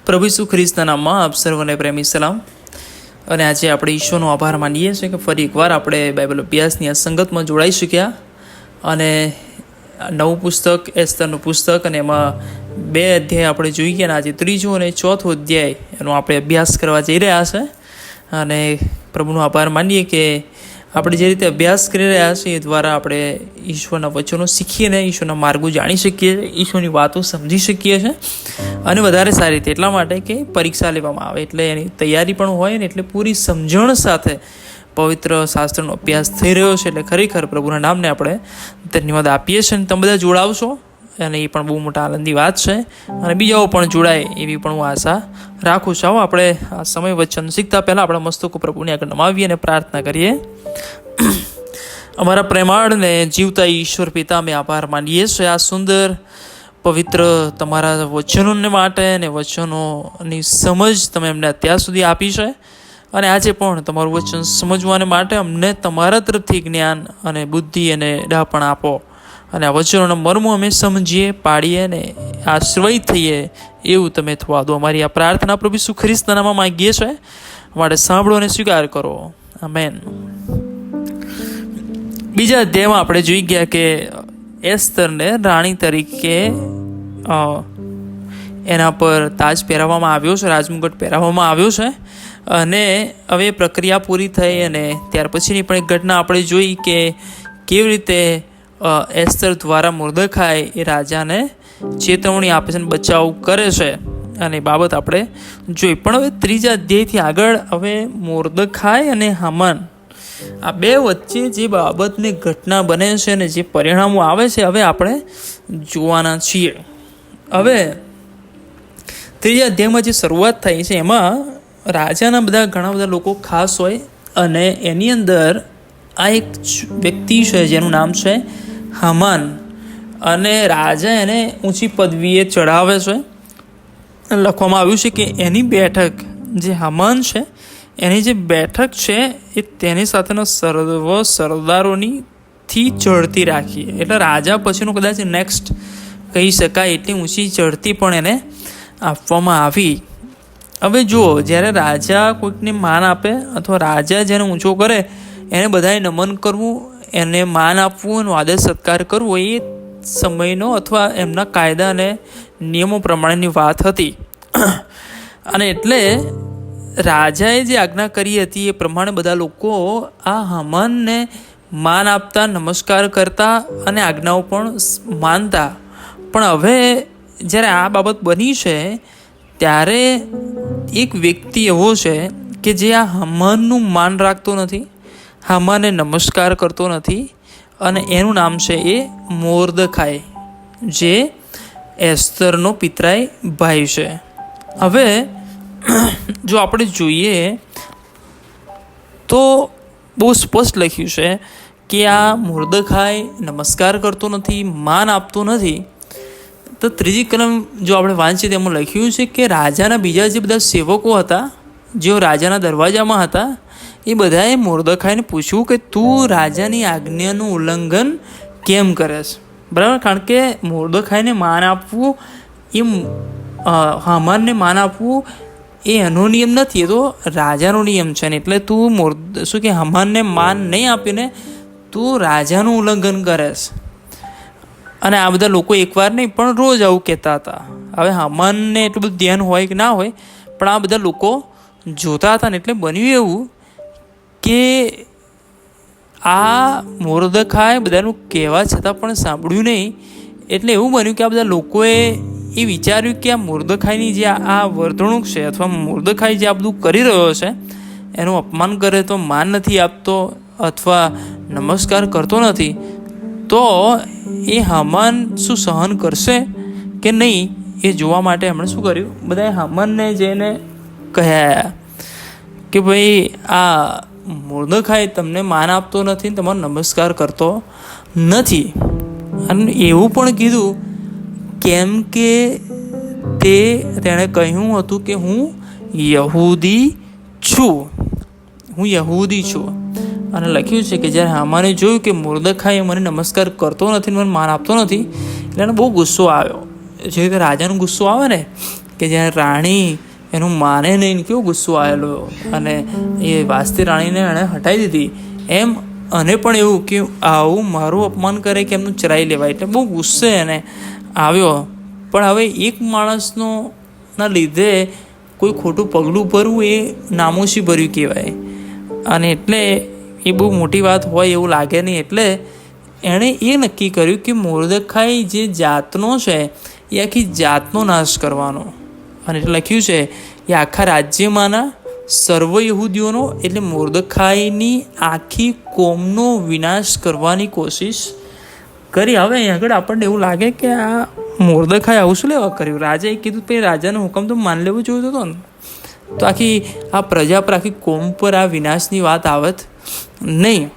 પ્રભુ ઈસુ ખ્રિસ્તના નામમાં આપ સર્વને પ્રેમી સલામ. અને આજે આપણે ઈશ્વરનો આભાર માનીએ છીએ કે ફરી એકવાર આપણે બાઇબલ અભ્યાસની આ સંગતમાં જોડાઈ શક્યા. અને નવું પુસ્તક એસ્તરનું પુસ્તક, અને એમાં 2 અધ્યાય આપણે જોઈ ગયા. અને આજે 3જો અને 4થો અધ્યાય એનો આપણે અભ્યાસ કરવા જઈ રહ્યા છે. અને પ્રભુનો આભાર માનીએ કે આપણે જે રીતે અભ્યાસ કરી રહ્યા છીએ એ દ્વારા આપણે ઈશ્વરના વચનો શીખીને ઈશ્વરના માર્ગો જાણી શકીએ, ઈશ્વરની વાતો સમજી શકીએ છીએ. અને વધારે સારી રીતે એટલા માટે કે પરીક્ષા લેવામાં આવે એટલે એની તૈયારી પણ હોય ને, એટલે પૂરી સમજણ સાથે પવિત્ર શાસ્ત્રનો અભ્યાસ થઈ રહ્યો છે. એટલે ખરેખર પ્રભુના નામને આપણે ધન્યવાદ આપીએ છીએ. અને તમે બધા જોડાવશો અને એ પણ બહુ મોટા આનંદની વાત છે. અને બીજાઓ પણ જોડાય એવી પણ હું આશા રાખું છું. આવો આપણે આ સમય વચન શીખતા પહેલાં આપણા મસ્તકો પ્રભુને આગળ નમાવીએ અને પ્રાર્થના કરીએ. અમારા પ્રેમાળ ને જીવતા ઈશ્વર પિતા, અમે આભાર માનીએ છીએ આ સુંદર પવિત્ર તમારા વચનોને માટે અને વચનોની સમજ તમે અમને અત્યાર સુધી આપી છે. અને આજે પણ તમારું વચન સમજવાને માટે અમને તમારા તરફથી જ્ઞાન અને બુદ્ધિ અને ડહાપણ આપો. અને આ વચનોના મર્મો અમે સમજીએ, પાડીએ અને આશ્રય થઈએ એવું તમે થવા દો. અમારી આ પ્રાર્થના પ્રભુ ઈસુ ખ્રિસ્તના નામમાં માંગીએ છીએ. માટે સાંભળો અને સ્વીકાર કરો. આમેન. બીજા અધ્યાયમાં આપણે જોઈ ગયા કે એસ્તરને રાણી તરીકે એના પર તાજ પહેરાવવામાં આવ્યો છે, રાજમુકટ પહેરાવવામાં આવ્યો છે. અને હવે પ્રક્રિયા પૂરી થઈ અને ત્યાર પછીની પણ એક ઘટના આપણે જોઈ કે કેવી રીતે એસ્તર દ્વારા મોર્દખાય એ રાજાને ચેતવણી આપે છે અને બચાવ કરે છે. અને બાબત આપણે જોઈ. પણ હવે 3જા અધ્યાયથી આગળ હવે મોર્દખાય અને હામાન આ 2 વચ્ચે જે બાબતની ઘટના બને છે અને જે પરિણામો આવે છે હવે આપણે જોવાના છીએ. હવે 3જા અધ્યાયમાં જે શરૂઆત થઈ છે એમાં રાજાના ઘણા બધા લોકો ખાસ હોય. અને એની અંદર આ એક વ્યક્તિ છે જેનું નામ છે હામાન. અને રાજા એને ઊંચી પદવીએ ચડાવે છે. લખવામાં આવ્યું છે કે એની બેઠક, જે હામાન છે એની જે બેઠક છે એ તેની સાથેના સર્વ સરદારોથી ચડતી રાખી. એટલે રાજા પછીનું કદાચ નેક્સ્ટ કહી શકાય એટલી ઊંચી ચડતી પણ એને આપવામાં આવી. હવે જુઓ, જ્યારે રાજા કોઈકને માન આપે અથવા રાજા જેને ઊંચો કરે એને બધાએ નમન કરવું, એને માન આપવું, એનો આદર સત્કાર કરવો એ સમયનો અથવા એમના કાયદા અને નિયમો પ્રમાણેની વાત હતી. અને એટલે રાજાએ જે આજ્ઞા કરી હતી એ પ્રમાણે બધા લોકો આ હામાનને માન આપતા, નમસ્કાર કરતા અને આજ્ઞાઓ પણ માનતા. પણ હવે જ્યારે આ બાબત બની છે ત્યારે એક વ્યક્તિ એવો છે કે જે આ હામાનનું માન રાખતો નથી, હામાનને નમસ્કાર કરતો નથી. અને એનું નામ છે એ મોર્દખાય, જે એસ્તરનો પિતરાઈ ભાઈ છે. હવે જો આપણે જોઈએ તો બહુ સ્પષ્ટ લખ્યું છે કે આ મોર્દખાય નમસ્કાર કરતો નથી, માન આપતો નથી. તો 3જી કલમ જો આપણે વાંચીએ તેમાં લખ્યું છે કે રાજાના બીજા જે બધા સેવકો હતા, જેઓ રાજાના દરવાજામાં હતા, એ બધાએ મોર્દખાઈને પૂછ્યું કે તું રાજાની આજ્ઞાનું ઉલ્લંઘન કેમ કરે છે? બરાબર. કારણ કે મોર્દખાઈને માન આપવું એ હામાનને માન આપવું એ એનો નિયમ નથી, એ તો રાજાનો નિયમ છે ને. એટલે તું શું કે હામાનને માન નહીં આપીને તું રાજાનું ઉલ્લંઘન કરે છે. અને આ બધા લોકો એકવાર નહીં પણ રોજ આવું કહેતા હતા. હવે હામાનને એટલું બધું ધ્યાન હોય કે ના હોય, પણ આ બધા લોકો જોતા હતા ને એટલે બન્યું એવું કે આ મોર્દખાય બધાનું કહેવા છતાં પણ સાંભળ્યું નહીં. એટલે એવું બન્યું કે આ બધા લોકોએ એ વિચાર્યું કે આ મોર્દખાયની જે આ વર્તણૂક છે અથવા મોર્દખાય જે આ બધું કરી રહ્યો છે એનું અપમાન કરે તો, માન નથી આપતો અથવા નમસ્કાર કરતો નથી, તો એ હામાન શું સહન કરશે કે નહીં એ જોવા માટે એમણે શું કર્યું, બધાએ હામાનને જઈને કહ્યા કે ભાઈ આ મોર્દખાય તમને માન આપતો નથી, તમારો નમસ્કાર કરતો નથી. અને એવું પણ કીધું કેમ કે તેણે કહ્યું હતું કે હું યહૂદી છું. અને લખ્યું છે કે જ્યારે હામાને જોયું કે મોર્દખાય મને નમસ્કાર કરતો નથી, મને માન આપતો નથી, એટલે એને બહુ ગુસ્સો આવ્યો. જે રીતે રાજાનો ગુસ્સો આવે ને કે જ્યાં રાણી એનું માને નહીં, કેવો ગુસ્સો આવેલો અને એ વાસ્તી રાણીને એણે હટાવી દીધી, એમ અને પણ એવું કે આવું મારું અપમાન કરે કે એમનું ચરાઈ લેવાય, એટલે બહુ ગુસ્સે એને આવ્યો. પણ હવે એક માણસનો ના લીધે કોઈ ખોટું પગલું ભરવું એ નામોશી ભર્યું કહેવાય, અને એટલે એ બહુ મોટી વાત હોય એવું લાગે નહીં. એટલે એણે એ નક્કી કર્યું કે મોર્દખાઈ જે જાતનો છે એ આખી જાતનો નાશ કરવાનો, અને એટલે લખ્યું છે એ આખા રાજ્યમાંના સર્વ યહૂદીઓનો એટલે મોર્દખાઈની આખી કોમનો વિનાશ કરવાની કોશિશ કરી. હવે અહીં આગળ આપણને એવું લાગે કે આ મોર્દખાઈ આવું શું લેવા કર્યું? રાજાએ કીધું પછી રાજાનો હુકમ તો માન લેવું જોઈતો હતો ને, તો આખી આ પ્રજા પર આખી કોમ પર આ વિનાશની વાત આવત નહીં.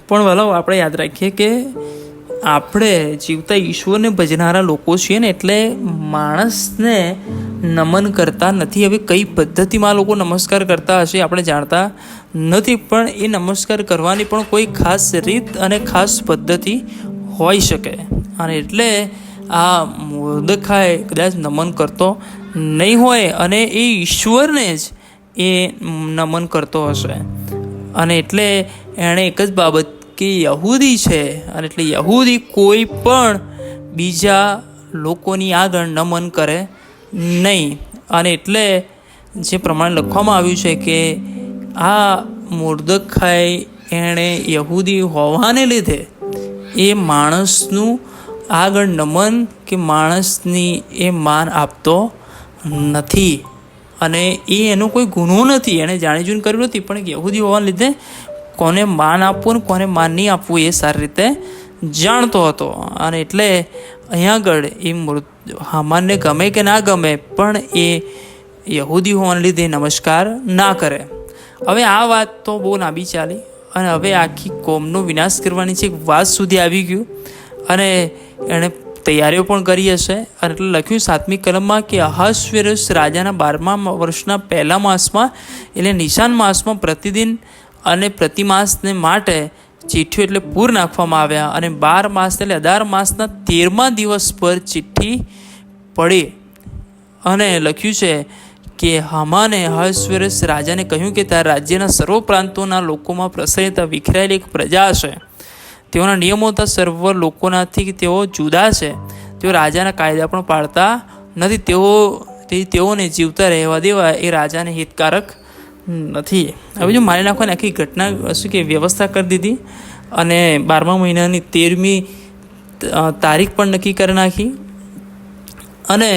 પણ વલો આપણે યાદ રાખીએ કે આપણે જીવતા ઈશ્વરને ભજનારા લોકો છીએ ને, એટલે માણસને નમન કરતા નથી. હવે કઈ પદ્ધતિમાં લોકો નમસ્કાર કરતા હશે આપણે જાણતા નથી, પણ એ નમસ્કાર કરવાની પણ કોઈ ખાસ રીત અને ખાસ પદ્ધતિ હોઈ શકે. અને એટલે આ મોર્દખાઈ કદાચ નમન કરતો નહીં હોય અને એ ઈશ્વરને જ એ નમન કરતો હશે, અને એટલે એણે એક જ બાબત કે યહૂદી છે, અને એટલે યહૂદી કોઈ પણ બીજા લોકોની આગળ નમન કરે નહીં. અને એટલે જે પ્રમાણે લખવામાં આવ્યું છે કે આ મોર્દખાઈ એણે યહૂદી હોવાને લીધે એ માણસનું આગળ નમન કે માણસની એ માન આપતો નથી, અને એ એનો કોઈ ગુનો નથી, એણે જાણી જોઈને કર્યું નથી, પણ યહૂદી હોવાને લીધે કોને માન આપવું ને કોને માન નહીં આપવું એ સારી રીતે જાણતો હતો. અને એટલે અહીંયા આગળ એ હામાનને ગમે કે ના ગમે પણ એ યહૂદી હોવાને લીધે નમસ્કાર ના કરે. હવે આ વાત તો બહુ લાંબી ચાલી અને હવે આખી કોમનો વિનાશ કરવાની છે એક વાત સુધી આવી ગયું, અને એણે તૈયારીઓ પણ કરી હશે. અને એટલે લખ્યું 7મી કલમમાં કે અહાશ્વેરોસ રાજાના 12મા વર્ષના પહેલા માસમાં એટલે નિશાન માસમાં પ્રતિદિન અને પ્રતિ માસને માટે ચિઠ્ઠીઓ એટલે પૂર નાખવામાં આવ્યા, અને 12 માસ એટલે 18 માસના 13મા દિવસ પર ચિઠ્ઠી પડી. અને લખ્યું છે કે હામાને અહાશ્વેરોસ રાજાને કહ્યું કે તારા રાજ્યના સર્વ પ્રાંતોના લોકોમાં પ્રસરેતા વિખરાયેલી એક પ્રજા છે, તેઓના નિયમો તો સર્વ લોકોનાથી તેઓ જુદા છે, તેઓ રાજાના કાયદા પણ પાળતા નથી, તેઓને જીવતા રહેવા દેવા એ રાજાને હિતકારક નથી. હવે જો મારી નાખવાની આખી ઘટના શું કે વ્યવસ્થા કરી દીધી, અને 12મા મહિનાની 13મી તારીખ પણ નક્કી કરી નાખી, અને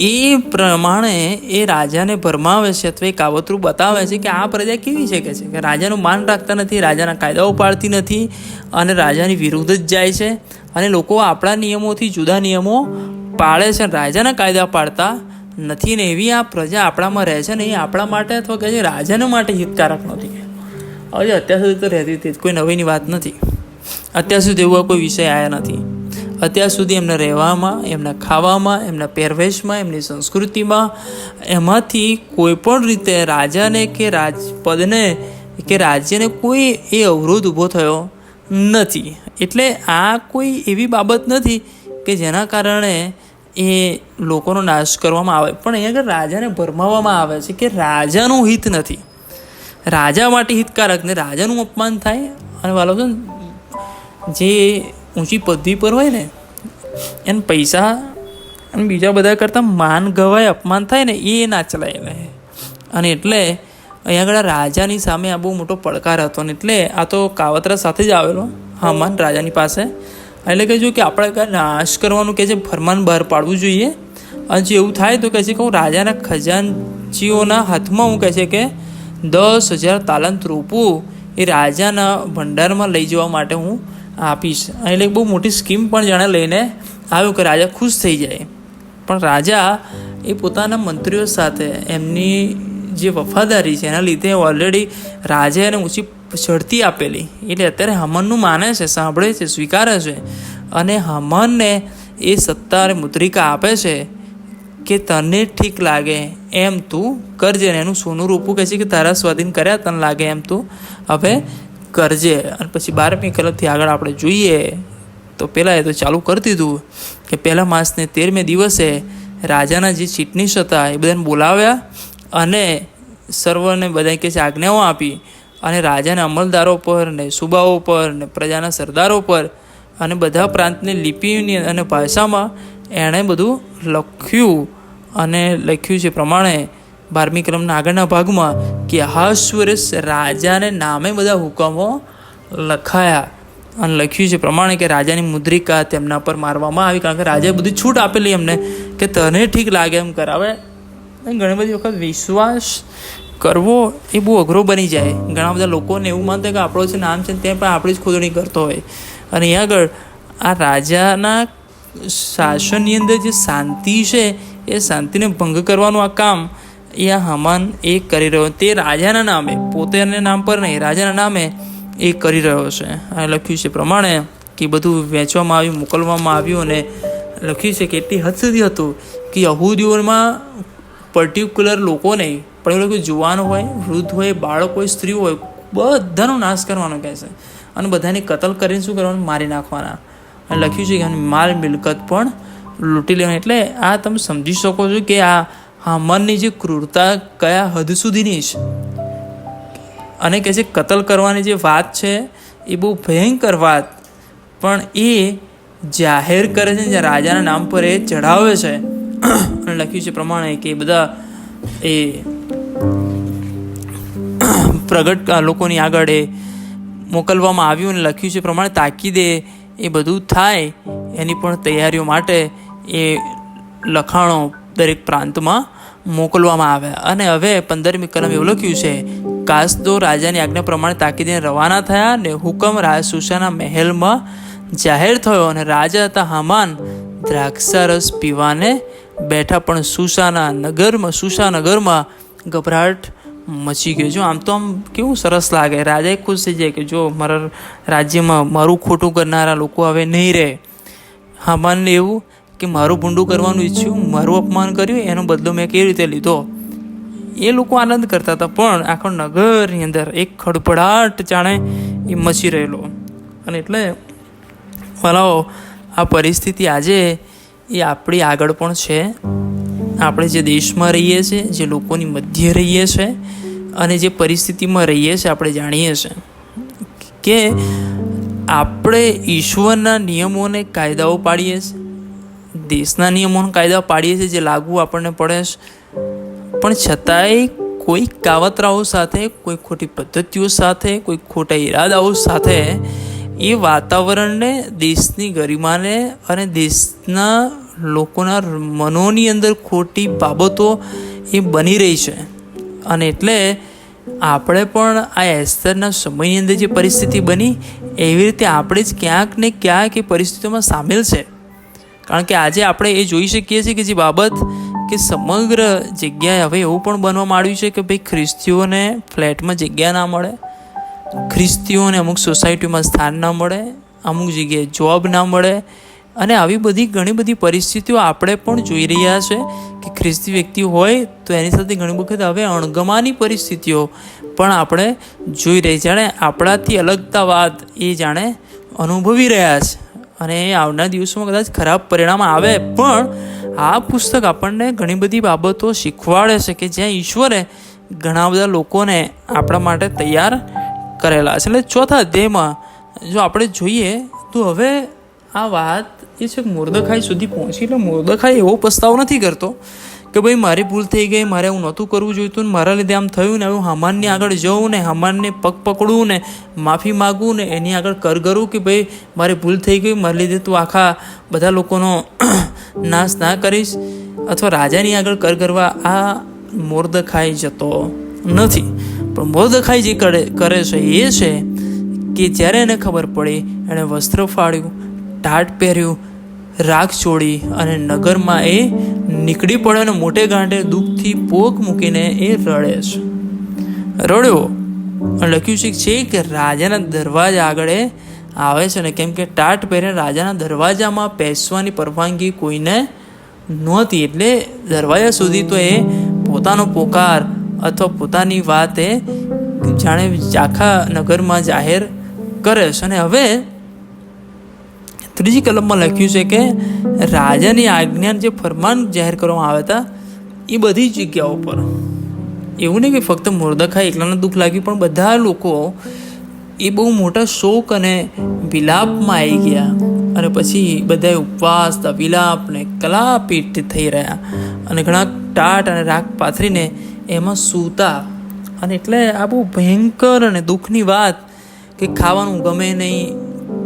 એ પ્રમાણે એ રાજાને ભરમાવે છે અથવા એ કાવતરું બતાવે છે કે આ પ્રજા કેવી છે કે રાજાનું માન રાખતા નથી, રાજાના કાયદાઓ પાળતી નથી, અને રાજાની વિરુદ્ધ જ જાય છે, અને લોકો આપણા નિયમોથી જુદા નિયમો પાળે છે, રાજાના કાયદા પાળતા નથી. ને એવી આ પ્રજા આપણામાં રહે છે ને એ આપણા માટે અથવા કહે છે રાજાને માટે હિતકારક નથી. હવે અત્યાર સુધી તો રહેતી હતી, કોઈ નવીની વાત નથી. અત્યાર સુધી એવો કોઈ વિષય આવ્યા નથી. અત્યાર સુધી એમના રહેવામાં, એમના ખાવામાં, એમના પહેરવેશમાં, એમની સંસ્કૃતિમાં એમાંથી કોઈ પણ રીતે રાજાને કે રાજપદને કે રાજ્યને કોઈ એ અવરોધ ઊભો થયો નથી. એટલે આ કોઈ એવી બાબત નથી કે જેના કારણે એ લોકોનો નાશ કરવામાં આવે. પણ અહીંયા આગળ રાજાને ભરમાવવામાં આવે છે કે રાજાનું હિત નથી, રાજા માટે હિતકારક ને રાજાનું અપમાન થાય. અને વાલો છે જે ઊંચી પદવી પર હોય ને એને પૈસા અને બીજા બધા કરતાં માન ગવાય, અપમાન થાય ને એ ના ચલાય ને. અને એટલે અહીંયા આગળ રાજાની સામે આ બહુ મોટો પડકાર હતો ને એટલે આ તો કાવતરા સાથે જ આવેલો હામાન રાજાની પાસે. એટલે કહે છે કે આપણે કાંઈ નાશ કરવાનું કહે છે, ફરમાન બહાર પાડવું જોઈએ, અને જો એવું થાય તો કહે છે કે હું રાજાના ખજાનચીઓના હાથમાં હું કહે છે કે 10,000 તાલંત રૂપું એ રાજાના ભંડારમાં લઈ જવા માટે હું આપીશ. એટલે બહુ મોટી સ્કીમ પણ જાણે લઈને આવ્યો કે રાજા ખુશ થઈ જાય. પણ રાજા એ પોતાના મંત્રીઓ સાથે એમની જે વફાદારી છે એના લીધે ઓલરેડી રાજાએ એને ઊંચી ચડતી આપેલી, એટલે અત્યારે હામાનનું માને છે, સાંભળે છે, સ્વીકારે છે, અને હામાનને એ સત્તા અને મુદ્રિકા આપે છે કે તને ઠીક લાગે એમ તું કરજે, ને એનું સોનું રૂપું કહે છે કે તારા સ્વાધીન કર્યા તને લાગે એમ તું હવે કરજે. અને પછી 12મી કલમથી આગળ આપણે જોઈએ તો પહેલાં એ તો ચાલુ કરી દીધું કે પહેલા માસને 13મે દિવસે રાજાના જે ચીટનીસ હતા એ બધાને બોલાવ્યા અને સર્વને બધા કે છે આજ્ઞાઓ આપી અને રાજાના અમલદારો પર ને સુબાઓ પર ને પ્રજાના સરદારો પર અને બધા પ્રાંતની લિપિની અને ભાષામાં એણે બધું લખ્યું અને લખ્યું છે પ્રમાણે 12મી કલમના આગળના ભાગમાં કે અહાશ્વેરોશ રાજાને નામે બધા હુકમો લખાયા અને લખ્યું છે પ્રમાણે કે રાજાની મુદ્રિકા તેમના પર મારવામાં આવી, કારણ કે રાજાએ બધી છૂટ આપેલી એમને કે તને ઠીક લાગે એમ કરાવે. ઘણી બધી વખત વિશ્વાસ કરવો એ બહુ અઘરો બની જાય. ઘણા બધા લોકોને એવું માનતા કે આપણો જે નામ છે ત્યાં પણ આપણી જ ખોદણી કરતો હોય. અને અહીં આગળ આ રાજાના શાસનની અંદર જે શાંતિ છે એ શાંતિને ભંગ કરવાનું આ કામ એ આ હામાન એ કરી રહ્યો, તે રાજાના નામે, પોતાના નામ પર નહીં, રાજાના નામે એ કરી રહ્યો છે. આ લખ્યું છે પ્રમાણે કે બધું વેચવામાં આવ્યું, મોકલવામાં આવ્યું અને લખ્યું છે કે એટલી હદ સુધી હતું કે યહૂદીઓમાં પર્ટિક્યુલર લોકો નહીં પણ એ લોકો જુવાન હોય, વૃદ્ધ હોય, બાળક હોય, સ્ત્રી હોય, બધાનો નાશ કરવાનો કહે છે અને બધાને કતલ કરીને શું કરવાનું, મારી નાખવાના. અને લખ્યું છે કે માલ મિલકત પણ લૂંટી લેવાની. એટલે આ તમે સમજી શકો છો કે આ હામાનની જે ક્રૂરતા કયા હદ સુધીની છે. અને કહે છે કતલ કરવાની જે વાત છે એ બહુ ભયંકર વાત, પણ એ જાહેર કરે છે જ્યાં રાજાના નામ પર એ ચઢાવે છે. અને લખ્યું છે પ્રમાણે કે બધા એ પ્રગટ લોકોની આગળ એ મોકલવામાં આવ્યું અને લખ્યું છે પ્રમાણે તાકીદે એ બધું થાય એની પણ તૈયારીઓ માટે એ લખાણો દરેક પ્રાંતમાં મોકલવામાં આવ્યા. અને હવે 15મી કલમ એવું લખ્યું છે, કાસદો રાજાની આજ્ઞા પ્રમાણે તાકીદે રવાના થયા ને હુકમ સુશાના મહેલમાં જાહેર થયો. અને રાજા હતા હામાન દ્રાક્ષારસ પીવાને બેઠા, પણ સુશા નગરમાં ગભરાટ મચી ગયો. જો આમ તો આમ કેવું સરસ લાગે, રાજાએ ખુશ થઈ જાય કે જો મારા રાજ્યમાં મારું ખોટું કરનારા લોકો હવે નહીં રહે. હામાનને એવું કે મારું ભૂંડું કરવાનું ઈચ્છ્યું, મારું અપમાન કર્યું, એનો બદલો મેં કેવી રીતે લીધો, એ લોકો આનંદ કરતા હતા. પણ આખો નગરની અંદર એક ખડભડાટ જાણે એ મચી રહેલો. અને એટલે ભલાઓ આ પરિસ્થિતિ આજે એ આપણી આગળ પણ છે. આપણે જે દેશમાં રહીએ છીએ, જે લોકોની મધ્ય રહીએ છીએ અને જે પરિસ્થિતિમાં રહીએ છીએ, આપણે જાણીએ છીએ કે આપણે ઈશ્વરના નિયમોને કાયદાઓ પાડીએ છીએ, દેશના નિયમોને કાયદાઓ પાડીએ છીએ જે લાગુ આપણને પડે છે. પણ છતાંય કોઈ કાવતરાઓ સાથે, કોઈ ખોટી પદ્ધતિઓ સાથે, કોઈ ખોટા ઈરાદાઓ સાથે એ વાતાવરણને, દેશની ગરિમાને અને દેશના લોકોના મનોની અંદર ખોટી બાબતો એ બની રહી છે. અને એટલે આપણે પણ આ એસ્તરના સમયની અંદર જે પરિસ્થિતિ બની એવી રીતે આપણે જ ક્યાંક ને ક્યાંક એ પરિસ્થિતિઓમાં સામેલ છે. કારણ કે આજે આપણે એ જોઈ શકીએ છીએ કે જે બાબત કે સમગ્ર જગ્યાએ હવે એવું પણ બનવા માંડ્યું છે કે ભાઈ ખ્રિસ્તીઓને ફ્લેટમાં જગ્યા ના મળે, ખ્રિસ્તીઓને અમુક સોસાયટીમાં સ્થાન ના મળે, અમુક જગ્યાએ જોબ ના મળે. અને આવી બધી ઘણી બધી પરિસ્થિતિઓ આપણે પણ જોઈ રહ્યા છે કે ખ્રિસ્તી વ્યક્તિ હોય તો એની સાથે ઘણી વખત હવે અણગમાની પરિસ્થિતિઓ પણ આપણે જોઈ રહી. જાણે આપણાથી અલગતાવાદ એ જાણે અનુભવી રહ્યા છે. અને એ આવનાર દિવસોમાં કદાચ ખરાબ પરિણામ આવે. પણ આ પુસ્તક આપણને ઘણી બધી બાબતો શીખવાડે છે કે જ્યાં ઈશ્વરે ઘણા બધા લોકોને આપણા માટે તૈયાર કરેલા છે. એટલે ચોથા અધ્યાયમાં જો આપણે જોઈએ તો હવે આ વાત એ છે મોર્દખાઈ સુધી પહોંચી. એટલે મોર્દખાઈ એવો પસ્તાવો નથી કરતો કે ભાઈ મારી ભૂલ થઈ ગઈ, મારે એવું નહોતું કરવું જોઈતું ને મારા લીધે આમ થયું ને, હું હામાનની આગળ જઉં ને હામાનને પગ પકડું ને માફી માગું ને એની આગળ કરગરું કે ભાઈ મારી ભૂલ થઈ ગઈ, મારા લીધે તું આખા બધા લોકોનો નાશ ના કરીશ, અથવા રાજાની આગળ કરગરવા આ મોર્દખાઈ જતો નથી. પણ મોર્દખાઈ જે કરે છે એ છે કે જ્યારે એને ખબર પડી, એણે વસ્ત્ર ફાડ્યું, ટાટ પહેર્યું, રાખ છોડી અને નગરમાં એ નીકળી પડ્યો અને મોટે ગાંઠે દુઃખથી પોક મૂકીને એ રડે છે. રડ્યો અને લખ્યું છે કે રાજાના દરવાજા આગળ આવે છે ને, કેમ કે ટાટ પહેરીને રાજાના દરવાજામાં બેસવાની પરવાનગી કોઈને નહોતી. એટલે દરવાજા સુધી તો એ પોતાનો પોકાર અથવા પોતાની વાત એ જાણે આખા નગરમાં જાહેર કરે છે. અને હવે ત્રીજી કલમમાં લખ્યું છે કે રાજાની આજ્ઞા જે ફરમાન જાહેર કરવામાં આવ્યા હતા એ બધી જગ્યાઓ પર. એવું નહીં કે ફક્ત મોર્દખાઈ એકલાને દુઃખ લાગ્યું, પણ બધા લોકો એ બહુ મોટા શોક અને વિલાપમાં આવી ગયા. અને પછી બધાએ ઉપવાસ, વિલાપ ને કલાપીઠ થઈ રહ્યા અને ઘણા ટાટ અને રાખ પાથરીને એમાં સૂતા. અને એટલે આ બહુ ભયંકર અને દુઃખની વાત કે ખાવાનું ગમે નહીં,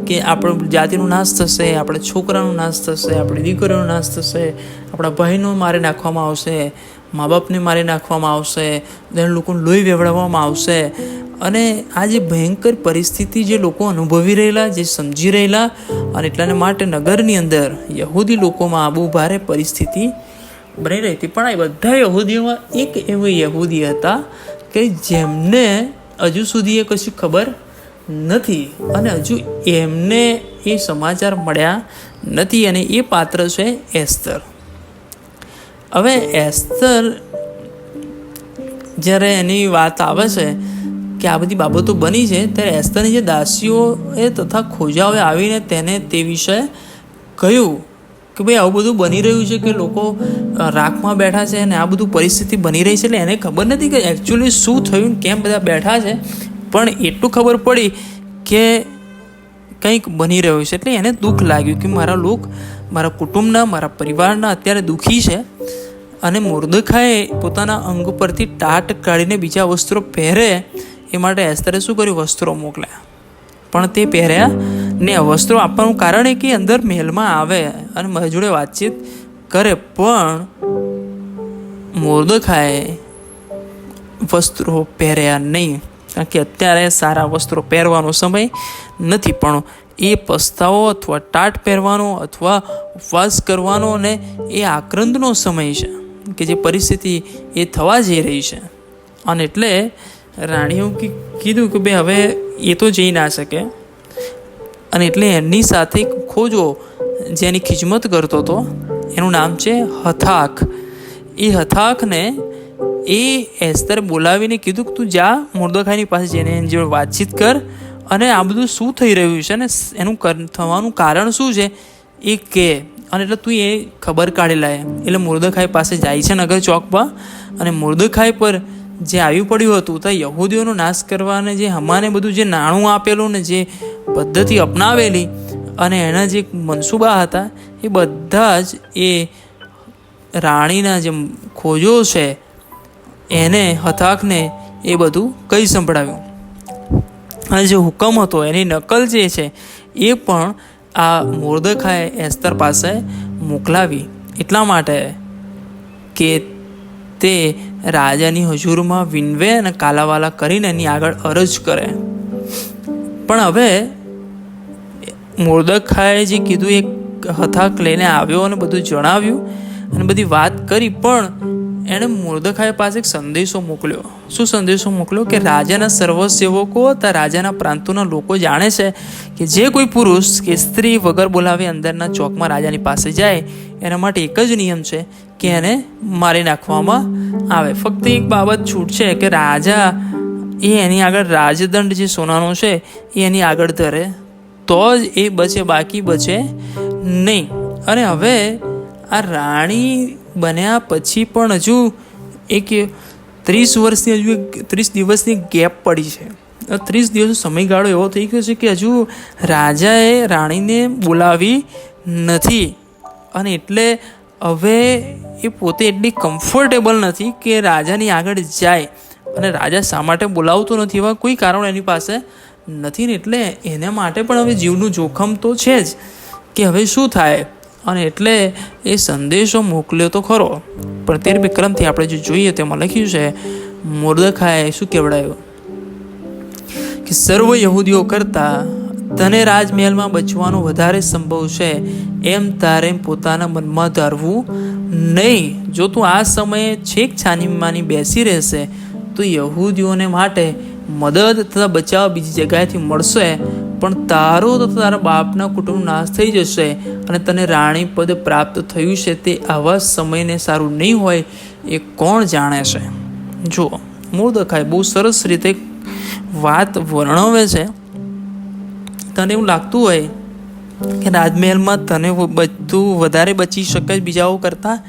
કે આપણી જાતિનો નાશ થશે, આપણા છોકરાનો નાશ થશે, આપણી દીકરીનો નાશ થશે, આપણા ભાઈનો મારી નાખવામાં આવશે, મા બાપને મારી નાખવામાં આવશે, દરેક લોકોને લોહી વેવડાવવામાં આવશે. અને આ જે ભયંકર પરિસ્થિતિ જે લોકો અનુભવી રહેલા, જે સમજી રહેલા, અને એટલાને માટે નગરની અંદર યહૂદી લોકોમાં બહુ ભારે પરિસ્થિતિ બની રહી હતી. પણ આ બધા યહૂદીઓમાં એક એવા યહૂદી હતા કે જેમને હજુ સુધી એ કશું ખબર નથી અને હજુ એમને એ સમાચાર મળ્યા નથી. અને એ પાત્ર છે એસ્તર. હવે એસ્તર જ્યારે એની વાત આવે છે કે આ બધી બાબતો બની છે, ત્યારે એસ્તરની જે દાસીઓએ તથા ખોજાઓએ આવીને તેને તે વિશે કહ્યું કે ભાઈ આવું બધું બની રહ્યું છે, કે લોકો રાખમાં બેઠા છે અને આ બધું પરિસ્થિતિ બની રહી છે. એટલે એને ખબર નથી કે એકચ્યુઅલી શું થયું, કેમ બધા બેઠા છે, પણ એટલું ખબર પડી કે કંઈક બની રહ્યું છે. એટલે એને દુઃખ લાગ્યું કે મારા લોક, મારા કુટુંબના, મારા પરિવારના અત્યારે દુઃખી છે. અને મોર્દખાએ પોતાના અંગ પરથી ટાટ કાઢીને બીજા વસ્ત્રો પહેરે એ માટે એસ્તરે શું કર્યું, વસ્ત્રો મોકલ્યા. પણ તે પહેર્યા ને વસ્ત્રો આપવાનું કારણ એ કે અંદર મહેલમાં આવે અને મારી જોડે વાતચીત કરે. પણ મોર્દખાએ વસ્ત્રો પહેર્યા નહીં, કારણ કે અત્યારે સારા વસ્ત્રો પહેરવાનો સમય નથી. પણ એ પસ્તાવો અથવા ટાટ પહેરવાનો અથવા ઉપવાસ કરવાનો અને એ આક્રંદનો સમય છે, કે જે પરિસ્થિતિ એ થવા જઈ રહી છે. અને એટલે રાણીઓ કીધું કે ભાઈ હવે એ તો જઈ ના શકે. અને એટલે એમની સાથે ખોજો જેની ખિજમત કરતો હતો, એનું નામ છે હથાક. એ હથાકને એ એસ્તરે બોલાવીને કીધું કે તું જા મોર્દખાઈની પાસે જઈને એની જોડે વાતચીત કર અને આ બધું શું થઈ રહ્યું છે ને એનું થવાનું કારણ શું છે એ કહે. અને એટલે તું એ ખબર કાઢી લાય. એટલે મોર્દખાઈ પાસે જાય છે નગર ચોકમાં. અને મોર્દખાઈ પર જે આવ્યું પડ્યું હતું તો યહૂદીઓનો નાશ કરવાને જે હમાને બધું જે નાણું આપેલું ને જે પદ્ધતિ અપનાવેલી અને એના જે મનસૂબા હતા એ બધા જ એ રાણીના જે ખોજો છે એને હથાકને એ બધું કહી સંભળાવ્યું. અને જે હુકમ હતો એની નકલ જે છે એ પણ આ મોર્દખાએ એસ્તર પાસે મોકલાવી, એટલા માટે કે તે રાજાની હજુરમાં વિનવે અને કાલાવાલા કરીને એની આગળ અરજ કરે. પણ હવે મોર્દખાએ જે કીધું એ હથાક લઈને આવ્યો અને બધું જણાવ્યું અને બધી વાત કરી. પણ એણે મોર્દખાઈ પાસે એક સંદેશો મોકલ્યો. શું સંદેશો મોકલ્યો? કે રાજાના સર્વ સેવકો તથા રાજાના પ્રાંતોના લોકો જાણે છે કે જે કોઈ પુરુષ કે સ્ત્રી વગર બોલાવે અંદરના ચોકમાં રાજાની પાસે જાય એના માટે એક જ નિયમ છે કે એને મારી નાખવામાં આવે. ફક્ત એક બાબત છૂટ છે કે રાજા એ એની આગળ રાજદંડ જે સોનાનો છે એ એની આગળ ધરે તો જ એ બચે, બાકી બચે નહીં. અને હવે આ રાણી બન્યા પછી પણ હજુ એક 30 વર્ષની હજુ 30 દિવસની ગેપ પડી છે. 30 દિવસનો સમયગાળો એવો થઈ ગયો છે કે હજુ રાજાએ રાણીને બોલાવી નથી. અને એટલે હવે એ પોતે એટલી કમ્ફર્ટેબલ નથી કે રાજાની આગળ જાય. અને રાજા શા માટે બોલાવતો નથી, એવા કોઈ કારણ એની પાસે નથી ને એટલે એના માટે પણ હવે જીવનું જોખમ તો છે જ કે હવે શું થાય. અને એટલે એ સંદેશો મોકલ્યો તો ખરો, પણ 13 ક્રમથી આપણે જો જોઈએ તેમાં લખ્યું છે મોર્દખાએ શું કહેવડાયું કે સર્વ યહૂદીઓ કરતાં તને રાજમહેલમાં બચવાનો વધારે સંભવ છે એમ તારે પોતાના મનમાં ધારવું નહીં. જો તું આ સમયે છેક છાનીમાની બેસી રહેશે તો યહૂદીઓને માટે મદદ તથા બચાવ બીજી જગ્યાએથી મળશે, પણ તારો તથા તારા બાપના કુટુંબનો નાશ થઈ જશે અને તને રાણી પદ પ્રાપ્ત થયું છે તે આવા સમયને સારું નહીં હોય એ કોણ જાણે છે. જો મોર્દખાઈ બહુ સરસ રીતે વાત વર્ણવે છે. તને એવું લાગતું હોય કે રાજમહેલમાં તને બધું વધારે બચી શકે બીજાઓ કરતાં,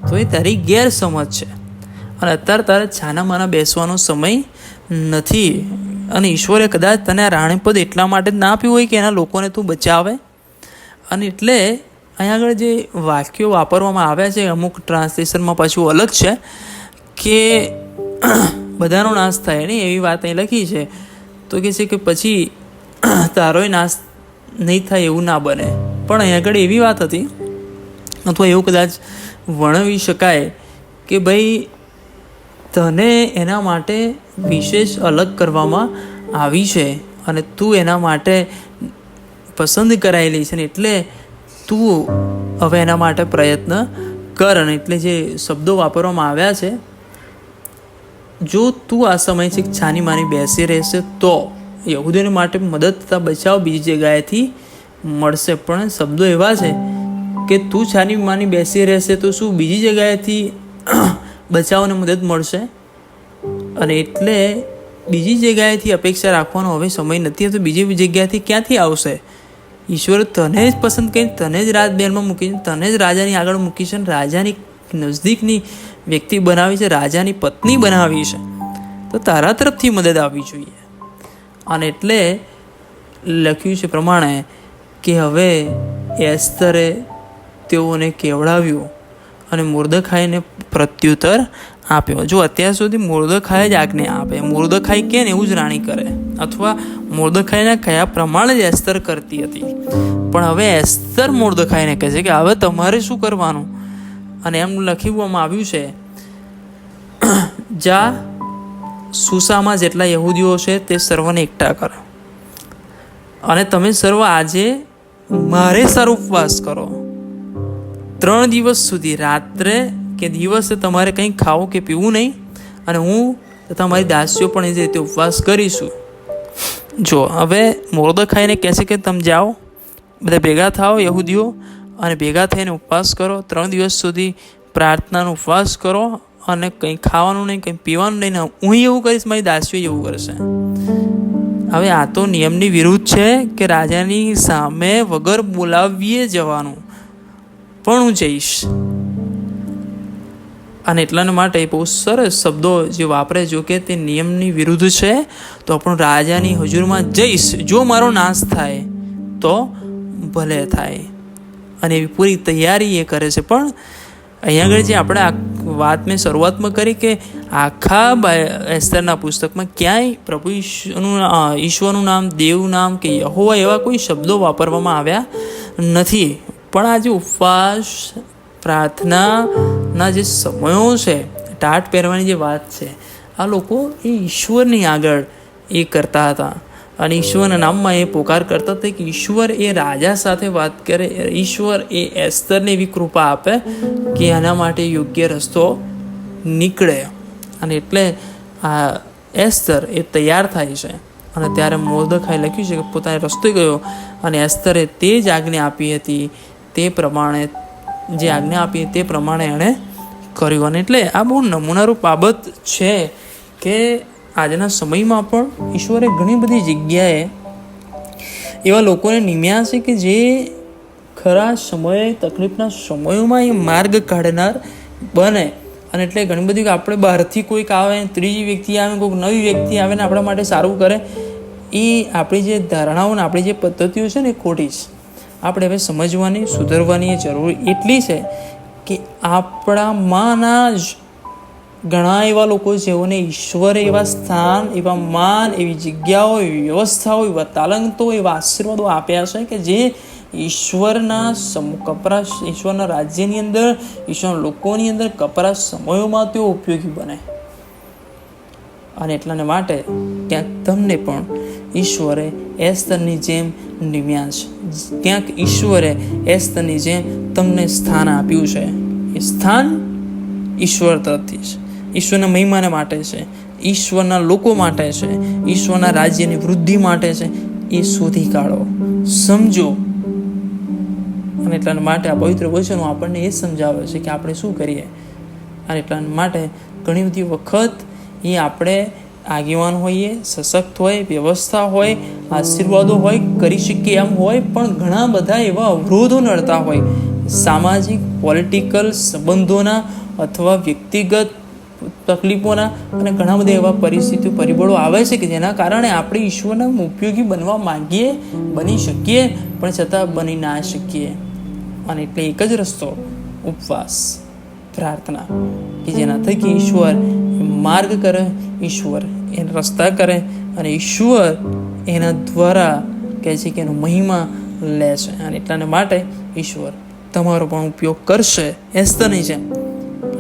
તો એ તારી ગેરસમજ છે. અને અત્યારે તારે છાનામાના બેસવાનો સમય નથી. અને ઈશ્વરે કદાચ તને આ રાણીપદ એટલા માટે જ ના આપ્યું હોય કે એના લોકોને તું બચાવે. અને એટલે અહીંયા આગળ જે વાક્યો વાપરવામાં આવ્યા છે અમુક ટ્રાન્સલેશનમાં પાછું અલગ છે કે બધાનો નાશ થાય નહીં, એવી વાત અહીં લખી છે. તો કહે છે કે પછી તારોય નાશ નહીં થાય એવું ના બને. પણ અહીં આગળ એવી વાત હતી, અથવા એવું કદાચ વર્ણવી શકાય કે ભાઈ તને એના માટે વિશેષ અલગ કરવામાં આવી છે અને તું એના માટે પસંદ કરાયેલી છે ને, એટલે તું હવે એના માટે પ્રયત્ન કર. અને એટલે જે શબ્દો વાપરવામાં આવ્યા છે, જો તું આ સમય છે છાની માની બેસી રહેશે તો યહૂદીઓ માટે મદદ તથા બચાવ બીજી જગ્યાએથી મળશે. પણ શબ્દો એવા છે કે તું છાની માની બેસી રહેશે તો શું બીજી જગ્યાએથી બચાવને મદદ મળશે? અને એટલે બીજી જગ્યાએથી અપેક્ષા રાખવાનો હવે સમય નથી, તો બીજી જગ્યાએથી ક્યાંથી આવશે? ઈશ્વરે તને જ પસંદ કરી, તને જ રાજમહેલમાં મૂકી છે, તને જ રાજાની આગળ મૂકી છે, રાજાની નજદીકની વ્યક્તિ બનાવી છે, રાજાની પત્ની બનાવી છે, તો તારા તરફથી મદદ આવવી જોઈએ. અને એટલે લખ્યું છે પ્રમાણે કે હવે એસ્તરે તેઓને કેવડાવ્યું અને મોર્દખાઈને પ્રત્યુત્તર આપ્યો. જો અત્યાર સુધી મોર્દખાઈ જ આજ્ઞા આપે, મોર્દખાઈ કે ને એવું જ રાણી કરે, અથવા મોર્દખાઈના કયા પ્રમાણે જ એસ્તર કરતી હતી. પણ હવે એસ્તર મોર્દખાઈને કહે છે કે હવે તમારે શું કરવાનું? અને એમ લખવામાં આવ્યું છે, જા સુસામાં જેટલા યહૂદીઓ છે તે સર્વને એકઠા કરો અને તમે સર્વ આજે મારે સારો ઉપવાસ કરો. 3 દિવસ સુધી રાત્રે કે દિવસે તમારે કંઈ ખાવું કે પીવું નહીં, અને હું તથા મારી દાસીઓ પણ એ જ રીતે ઉપવાસ કરીશું. જો હવે મોર્દખાઈને કહેશે કે તમે જાઓ, બધા ભેગા થાઓ યહૂદીઓ, અને ભેગા થઈને ઉપવાસ કરો, 3 દિવસ સુધી પ્રાર્થનાનો ઉપવાસ કરો, અને કંઈ ખાવાનું નહીં, કંઈ પીવાનું નહીં, હું એવું કરીશ, મારી દાસીઓ એવું કરશે. હવે આ તો નિયમની વિરુદ્ધ છે કે રાજાની સામે વગર બોલાવીએ જવાનું, પણ હું જઈશ. અને એટલાને માટે બહુ સરસ શબ્દો જે વાપરે, જો કે તે નિયમની વિરુદ્ધ છે તો પણ રાજાની હજુરમાં જઈશ, જો મારો નાશ થાય તો ભલે થાય. અને એવી પૂરી તૈયારી એ કરે છે. પણ અહીંયા આગળ જે આપણે આ વાત મેં શરૂઆતમાં કરી કે આખા એસ્તરના પુસ્તકમાં ક્યાંય પ્રભુ ઈશ્વરનું નામ, દેવનું નામ કે યહોવા એવા કોઈ શબ્દો વાપરવામાં આવ્યા નથી. પણ આ જે ઉપવાસ પ્રાર્થનાના જે સમયો છે, ટાટ પહેરવાની જે વાત છે, આ લોકો એ ઈશ્વરની આગળ એ કરતા હતા અને ઈશ્વરના નામમાં એ પોકાર કરતા હતા કે ઈશ્વર એ રાજા સાથે વાત કરે, ઈશ્વર એ એસ્તરને એવી કૃપા આપે કે એના માટે યોગ્ય રસ્તો નીકળે. અને એટલે આ એસ્તર એ તૈયાર થાય છે. અને ત્યારે મોર્દખાઈ લખ્યું છે કે પોતાને રસ્તે ગયો અને એસ્તરે તે જ આજ્ઞા આપી હતી, તે પ્રમાણે જે આજ્ઞા આપી તે પ્રમાણે એણે કર્યું. અને એટલે આ બહુ નમૂનારૂપ બાબત છે કે આજના સમયમાં પણ ઈશ્વરે ઘણી બધી જગ્યાએ એવા લોકોને નિમ્યા છે કે જે ખરા સમયે, તકલીફના સમયોમાં એ માર્ગ કાઢનાર બને. અને એટલે ઘણી બધી આપણે બહારથી કોઈક આવે, ત્રીજી વ્યક્તિ આવે, કોઈક નવી વ્યક્તિ આવે ને આપણા માટે સારું કરે, એ આપણી જે ધારણાઓ ને આપણી જે પદ્ધતિઓ છે ને એ ખોટી છે. આપણે હવે સમજવાની, સુધરવાની જરૂર એટલી છે કે આપણામાંના જ ઘણા એવા લોકો જેઓને ઈશ્વરે એવા સ્થાન, એવા માન, એવી જગ્યાઓ, એવી વ્યવસ્થાઓ, એવા તાલંતો, એવા આશીર્વાદો આપ્યા છે કે જે ઈશ્વરના રાજ્યની અંદર, ઈશ્વરના લોકોની અંદર કપરા સમયોમાં તેઓ ઉપયોગી બને. અને એટલાને માટે ક્યાંક તમને પણ ઈશ્વરે એસ્તરની જેમ નિમ્યા છે, ક્યાંક ઈશ્વરે એસ્તરની જેમ તમને સ્થાન આપ્યું છે. એ સ્થાન ઈશ્વર તરફથી છે, ઈશ્વરના મહિમાને માટે છે, ઈશ્વરના લોકો માટે છે, ઈશ્વરના રાજ્યની વૃદ્ધિ માટે છે. એ શોધી કાઢો, સમજો. અને એટલા માટે આ પવિત્ર વચનો આપણને એ સમજાવે છે કે આપણે શું કરીએ. અને એટલા માટે ઘણી બધી વખત એ આપણે આગેવાન હોઈએ, સશક્ત હોય, વ્યવસ્થા હોય, આશીર્વાદો હોય, કરી શકીએ એમ હોય, પણ ઘણા બધા એવા અવરોધો નડતા હોય, સામાજિક, પોલિટિકલ, સંબંધોના અથવા વ્યક્તિગત તકલીફોના, અને ઘણા બધા એવા પરિસ્થિતિઓ, પરિબળો આવે છે કે જેના કારણે આપણે ઈશ્વરના ઉપયોગી બનવા માંગીએ, બની શકીએ, પણ છતાં બની ના શકીએ. અને એટલે એક જ રસ્તો ઉપવાસ, પ્રાર્થના, કે જેના થકી ઈશ્વર માર્ગ કરે, ઈશ્વર એ રસ્તા કરે, અને ઈશ્વર એના દ્વારા કહે છે કે એનો મહિમા લે છે. અને એટલાને માટે ઈશ્વર તમારો પણ ઉપયોગ કરશે એસ્તરની જેમ.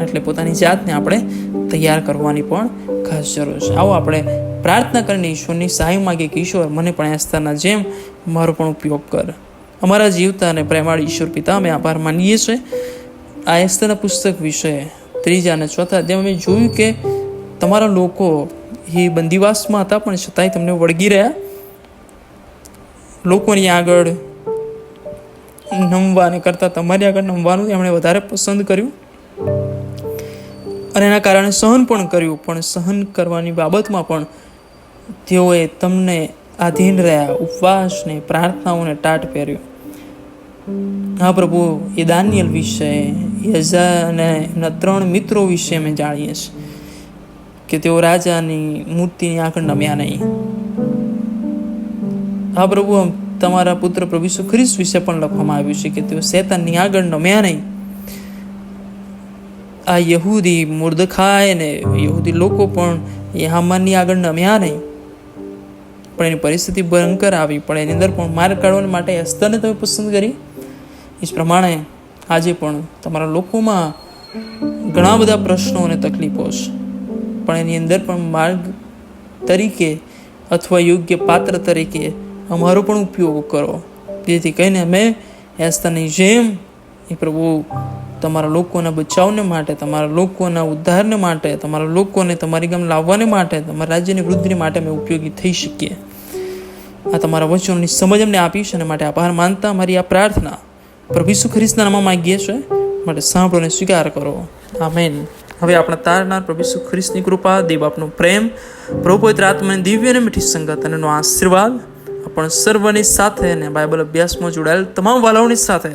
એટલે પોતાની જાતને આપણે તૈયાર કરવાની પણ ખાસ જરૂર છે. આવો આપણે પ્રાર્થના કરીને ઈશ્વરની સહાય માગીએ કે ઈશ્વર મને પણ એસ્તરના જેમ મારો પણ ઉપયોગ કર. અમારા જીવતા અને પ્રેમાળ ઈશ્વર પિતા, અમે આભાર માનીએ છીએ આ એસ્તરના પુસ્તક વિશે 3 અને 4 અધ્યાયમાં અમે જોયું કે તમારા લોકો એ બંદીવાસમાં હતા, પણ છતાંય તમને વળગી રહ્યા, લોકોની આગળ નમવાને કરતાં તમારી આગળ નમવાનું એમણે વધારે પસંદ કર્યું, અને એના કારણે સહન પણ કર્યું. પણ સહન કરવાની બાબતમાં પણ તેઓએ તમને આધીન રહ્યા, ઉપવાસને, પ્રાર્થનાઓને ટાટ પહેર્યો. હા પ્રભુ, એ દાનિયેલ વિશે, યઝા અને એમના 3 મિત્રો વિશે અમે જાણીએ છીએ કે તેઓ રાજાની મૂર્તિની આગળ નમ્યા નહીં. હા પ્રભુ, તમારા પુત્ર પ્રભુ ઈસુ ખ્રિસ્ત વિશે પણ લખવામાં આવ્યું છે કે તેઓ શેતાનની આગળ નમ્યા નહીં. આ યહૂદી મુર્દખાય અને યહૂદી લોકો પણ એ હામાનની આગળ નમ્યા નહીં, પણ એની પરિસ્થિતિ ભયંકર આવી, પણ એની અંદર પણ માર્ગ કાઢવા માટે એસ્તરને તમે પસંદ કરી. એ જ પ્રમાણે આજે પણ તમારા લોકોમાં ઘણા બધા પ્રશ્નો અને તકલીફો છે, પણ એની અંદર પણ માર્ગ તરીકે અથવા યોગ્ય પાત્ર તરીકે અમારો પણ ઉપયોગ કરો, જેથી કહીને અમે એસ્તરની જેમ એ પ્રભુ તમારા લોકોના બચાવને માટે, તમારા લોકોના ઉદ્ધારને માટે, તમારા લોકોને તમારી ગામ લાવવાને માટે, તમારા રાજ્યની વૃદ્ધિ માટે અમે ઉપયોગી થઈ શકીએ. આ તમારા વચનોની સમજ અમને આપી છે, અને માટે આભાર માનતા અમારી આ પ્રાર્થના પ્રભુ ઈસુ ખ્રિસ્તના નામમાં માંગીએ છીએ, માટે સાંભળો અને સ્વીકાર કરો. આમેન. હવે આપણા તારનાર પ્રભુ ઈસુ ખ્રિસ્તની કૃપા, દેવ આપનો પ્રેમ, પ્રભુ પવિત્ર આત્માની દિવ્ય અને મીઠી સંગત અને એનો આશીર્વાદ આપણ સર્વની સાથે, અને બાઇબલ અભ્યાસમાં જોડાયેલ તમામ વાલાઓની સાથે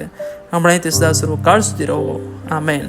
હમણાં તે સદા સર્વકાળ સુધી રહો. આમેન.